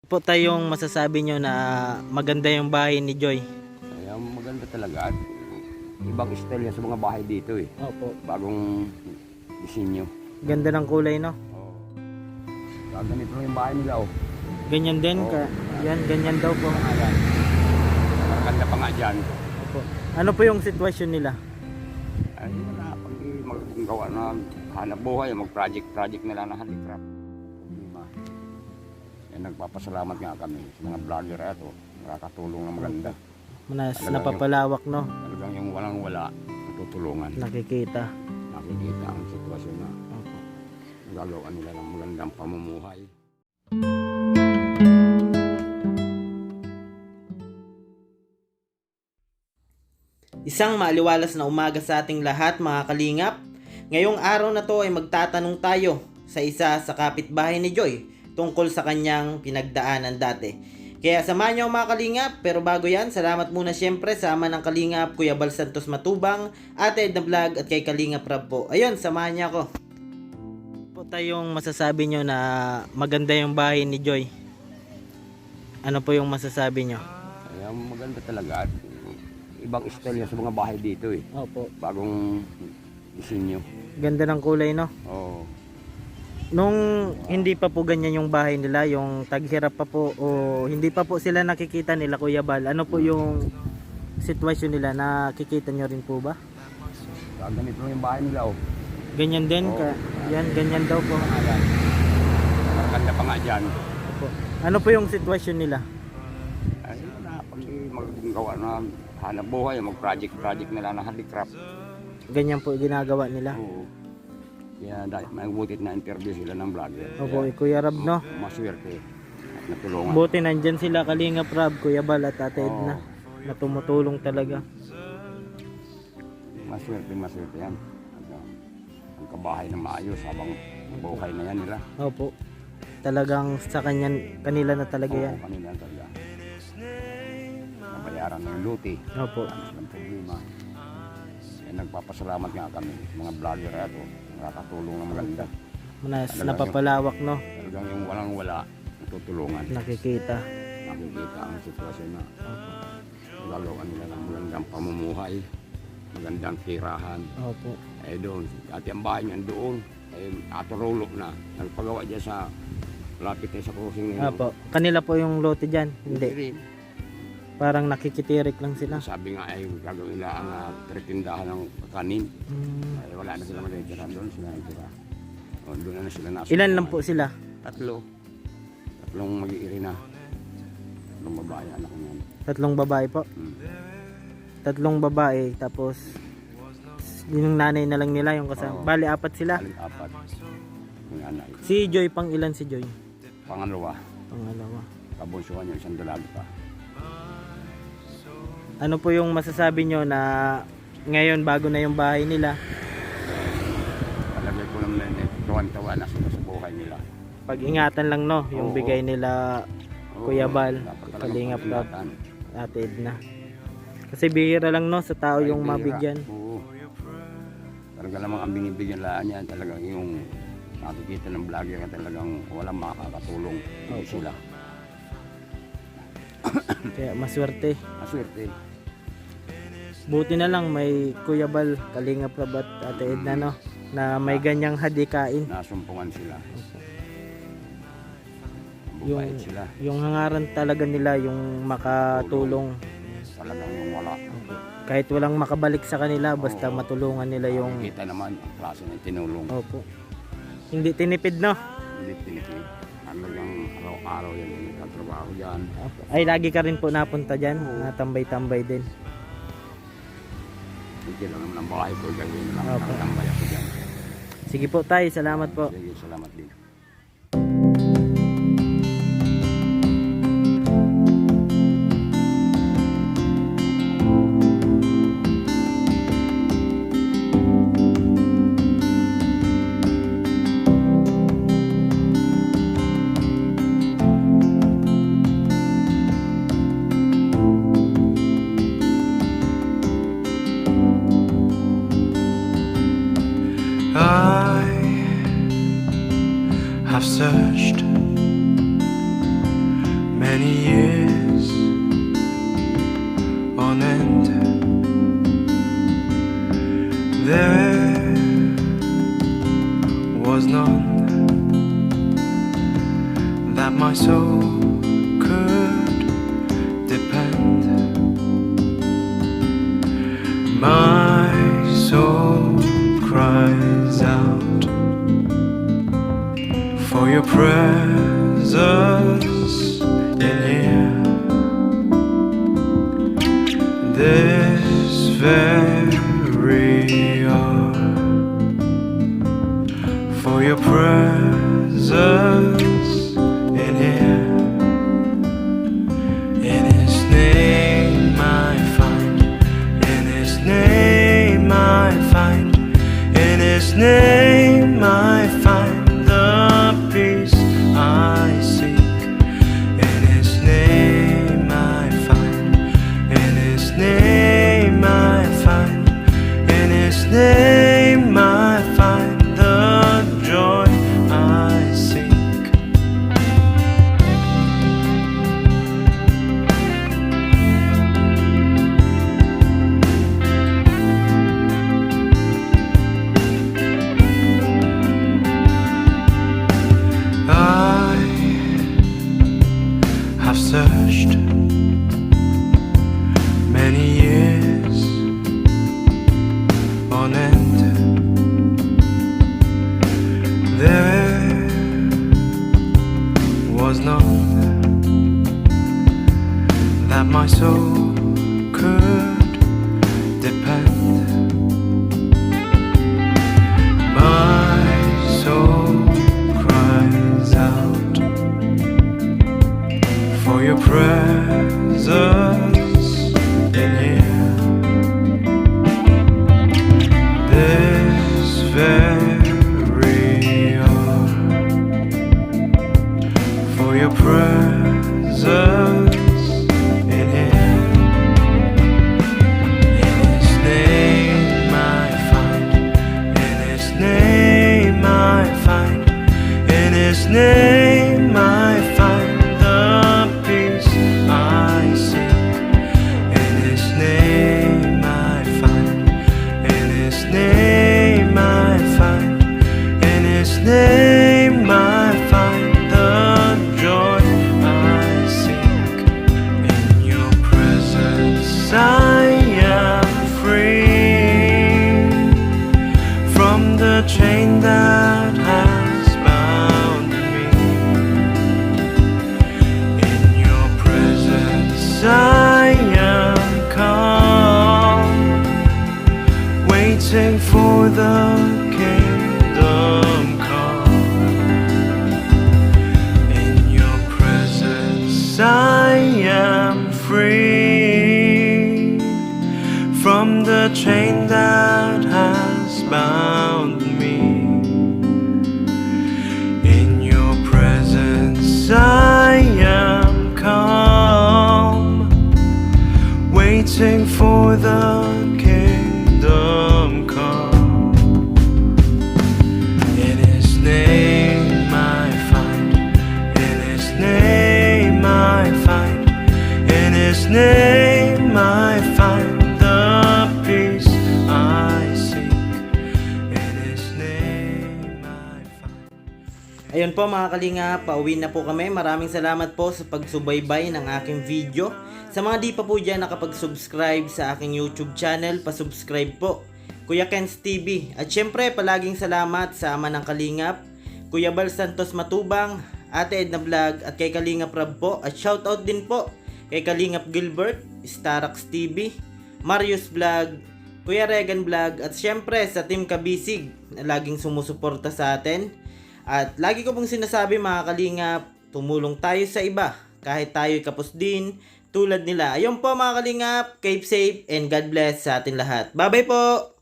Po tayong masasabi nyo na maganda yung bahay ni Joy? Kaya maganda talaga. At ibang style yan sa mga bahay dito eh. Opo. Bagong disenyo. Ganda ng kulay, no? Oo. Ganito yung bahay nila oh. Ganyan din Oo. ka. Yan, ganyan daw po. Ayan. Maganda pa nga dyan. Opo. Ano po yung sitwasyon nila? Ay wala. Pag magawa na hanap buhay, mag-project na lang na handicraft. Yan, nagpapasalamat nga kami sa mga vlogger ito. Nakakatulong na maganda. Mas Talagang napapalawak, no? Talagang yung walang wala, natutulungan. Nakikita. Nakikita ang sitwasyon na Opo. gagawa nila ng magandang pamumuhay. Isang maaliwalas na umaga sa ating lahat, mga kalingap. Ngayong araw na to ay magtatanong tayo sa isa sa kapitbahay ni Joy tungkol sa kanyang pinagdaanan dati. Kaya samahan niyo mga kalingap, pero bago yan, salamat muna syempre sa ama ng kalingap, Kuya Bal Santos Matubang, Ate Edna Vlog at kay Kalingap Rab po. Ayun, samahan niya ako. Po tayong masasabi nyo na maganda yung bahay ni Joy? Ano po yung masasabi nyo? Kaya maganda talaga. At ibang style yan sa mga bahay dito eh. Opo. Bagong disenyo. Ganda ng kulay, no? Oo. Nung hindi pa po ganyan yung bahay nila, yung taghirap pa po o hindi pa po sila nakikita nila, Kuya Bal, ano po yung sitwasyon nila? Nakikita nyo rin po ba? Ganito yung bahay nila oh. Ganyan din Oo. ka. Yan, ganyan daw po. Ayan. Maganda pa nga dyan. Opo. Ano po yung sitwasyon nila? Ay wala. Pag magawa na hanap buhay, mag-project na lang na handicraft. Ganyan po ginagawa nila. Oo. Kaya dahil may butit na interview sila ng vlogger. Opo, Kuya Rab, no? Maswerte at natulungan. Buti nandyan sila, Kalingap Rab, Kuya Bal at Ate Oo. Edna, na tumutulong talaga. Maswerte yan. Ang kabahay na maayos habang buhay na yan nila. Opo. Talagang sa kanila na talaga yan. Oo, kanila talaga. Nabayaran na yung luti. Opo. Mas ng problema. Kaya nagpapasalamat nga kami sa mga vlogger ito. Nakakatulong na maganda. Mas napapalawak, no? Talagang yung walang wala, natutulungan. Nakikita. Nakikita ang sitwasyon na gagawa nila ng magandang pamumuhay, magandang tirahan. Opo. Eh doon, dati ang bahay niyan doon, eh atorolo na. Nagpagawa dyan sa lapit sa crossing na yun. Opo. Kanila po yung lote dyan? Hindi. rin. Parang nakikitirik lang sila. Sabi nga ay gagawin nila ang tritindahan ng kanin. Hmm. Ay wala na sila matitira doon, sila natira. O, doon na sila nasa. Ilan lang po sila? Tatlong mag-iiri na. Tatlong babae, anak niyan. Tatlong babae po. Hmm. Tatlong babae, tapos yung nanay na lang nila yung kasama. Oo. Bali, apat sila. Aling apat. Yung anay. Si Joy, pang ilan si Joy? Pangalawa, Pangalawa. kabunsuhan niya, isang dalagi pa. Ano po yung masasabi nyo na ngayon bago na yung bahay nila? Palagay ko naman na tuwan-tawa na sila sa buhay nila. Pag-ingatan lang, no? Yung Oo. bigay nila Oo, Kuya Bal, dapat talagang Kalingap Rab, pag-ingatan. Ate Edna. Kasi bihira lang, no? Sa tao yung Bihira. mabigyan. Oo. Talaga namang ang binibigyan laan yan, talagang yung nakikita ng vlogger na talagang walang makakatulong. Hindi Opo. sila. Kaya maswerte. Maswerte. Buti na lang may Kuya Bal, Kalingap Rab at Ate Edna, no? Na may ganyang hadikain. Nasumpungan sila. Yung, Bubait sila. yung hangaran talaga nila, yung makatulong. Talagang yung wala. Kahit walang makabalik sa kanila, basta Oo. matulungan nila yung... Kita naman ang klase ng tinulong. Opo. Hindi tinipid, no? Hindi tinipid. Talagang araw-araw yan yung nagtatrabaho dyan. Opo. Ay, lagi ka rin po napunta dyan. Natambay-tambay din. Hindi lang naman ang bahay ko. Gawin lang. Opo. Tambay ako dyan. Sige po tayo, salamat po. Sige, salamat din. many years on end. There was none that my soul could depend. My soul cries out for your presence in here. This very hour, for your presence in here. In His name I find, in His name I find, in His name I find the peace I seek. In His name I find, in His name I find, in His name I find the joy I seek. I have searched many years on end. There was none that my soul could depend. My soul cries out for your presence in here. This very hour, for your presence in here. In His name I find, in His name I find, in His name I find the peace I seek. In His name I find, in His name I find, in His name I find the joy I seek. In your presence I am free from the chain that has bound me. In your presence I am calm, waiting for the kingdom come. In your presence I am free from the chain that has bound me. In your presence I am calm, waiting for the kingdom come. In His name I find, in His name I find, in His name I find the peace I seek. In His name I find. Ayun po mga kalinga, pauwi na po kami. Maraming salamat po sa pagsubaybay ng aking video. Sa mga di pa po dyan nakapag-subscribe sa aking YouTube channel, pasubscribe po, Kuya Ken's TV. At syempre, palaging salamat sa ama ng Kalingap, Kuya Bal Santos Matubang, Ate Edna Vlog, at kay Kalingap Rab po. At shoutout din po kay Kalingap Gilbert, Starax TV, Marius Vlog, Kuya Regan Vlog, at syempre sa Team Kabisig na laging sumusuporta sa atin. At lagi ko pong sinasabi mga Kalingap, tumulong tayo sa iba kahit tayo'y kapos din tulad nila. Ayun po mga Kalingap, keep safe and God bless sa atin lahat. Bye bye po!